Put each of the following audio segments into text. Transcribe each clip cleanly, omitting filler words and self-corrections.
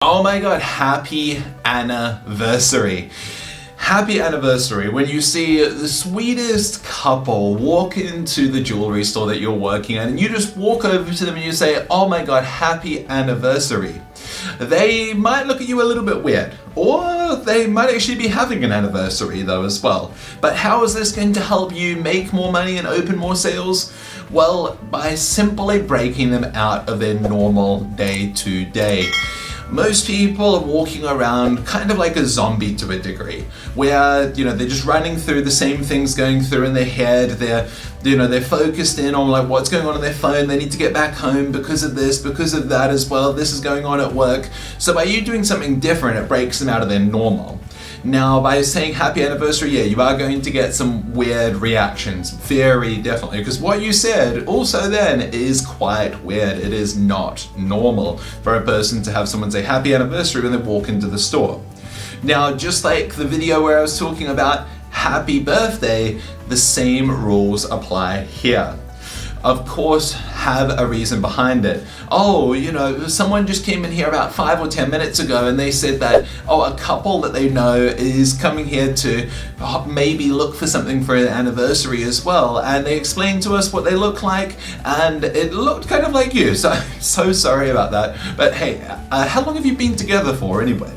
Oh my god, happy anniversary. Happy anniversary when you see the sweetest couple walk into the jewelry store that you're working at and you just walk over to them and you say, oh my god, happy anniversary. They might look at you a little bit weird, or they might actually be having an anniversary though as well. But how is this going to help you make more money and open more sales? Well, by simply breaking them out of their normal day-to-day. Most people are walking around kind of like a zombie to a degree, where they're just running through the same things going through in their head. They're focused in on like what's going on their phone. They need to get back home because of this, because of that as well. This is going on at work. So by you doing something different, it breaks them out of their normal. Now, by saying happy anniversary, yeah, you are going to get some weird reactions, very definitely, because what you said also then is quite weird. It is not normal for a person to have someone say happy anniversary when they walk into the store. Now, just like the video where I was talking about happy birthday, the same rules apply here. Of course, have a reason behind it. Oh, someone just came in here about 5 or 10 minutes ago and they said that, a couple that they know is coming here to maybe look for something for an anniversary as well. And they explained to us what they look like and it looked kind of like you. So I'm so sorry about that. But hey, how long have you been together for anyway?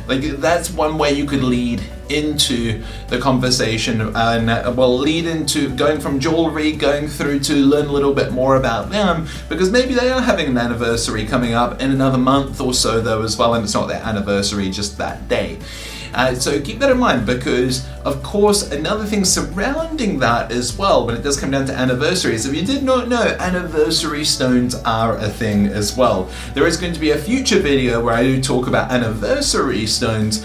Like, that's one way you could lead into the conversation and lead into going from jewelry, going through to learn a little bit more about them, because maybe they are having an anniversary coming up in another month or so though as well, and it's not their anniversary just that day. So keep that in mind, because of course another thing surrounding that as well when it does come down to anniversaries, if you did not know, anniversary stones are a thing as well. There is going to be a future video where I do talk about anniversary stones,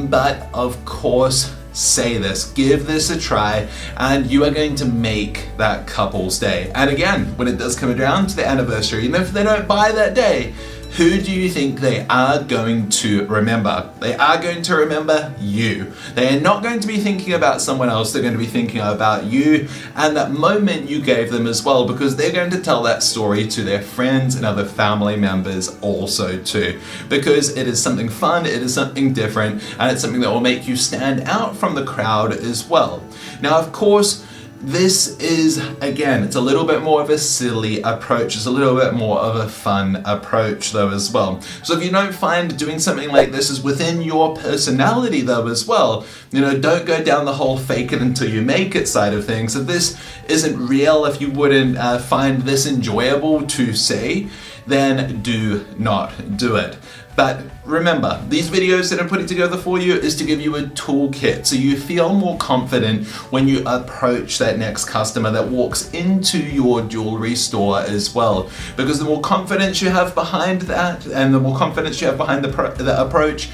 but of course say this, give this a try, and you are going to make that couple's day. And again, when it does come down to the anniversary, even if they don't buy that day, who do you think they are going to remember? They are going to remember you. They are not going to be thinking about someone else, they're going to be thinking about you and that moment you gave them as well, because they're going to tell that story to their friends and other family members also too. Because it is something fun, it is something different, and it's something that will make you stand out from the crowd as well. Now, of course, this is, again, it's a little bit more of a silly approach. It's a little bit more of a fun approach though as well. So if you don't find doing something like this is within your personality though as well, don't go down the whole fake it until you make it side of things. If this isn't real, if you wouldn't find this enjoyable to say, then do not do it. But remember, these videos that I'm putting together for you is to give you a toolkit so you feel more confident when you approach that next customer that walks into your jewelry store as well. Because the more confidence you have behind that, and the more confidence you have behind the approach,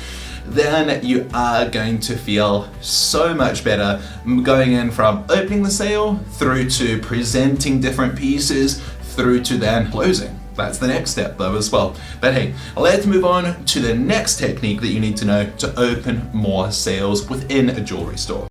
then you are going to feel so much better going in from opening the sale through to presenting different pieces through to then closing. That's the next step though as well. But hey, let's move on to the next technique that you need to know to open more sales within a jewelry store.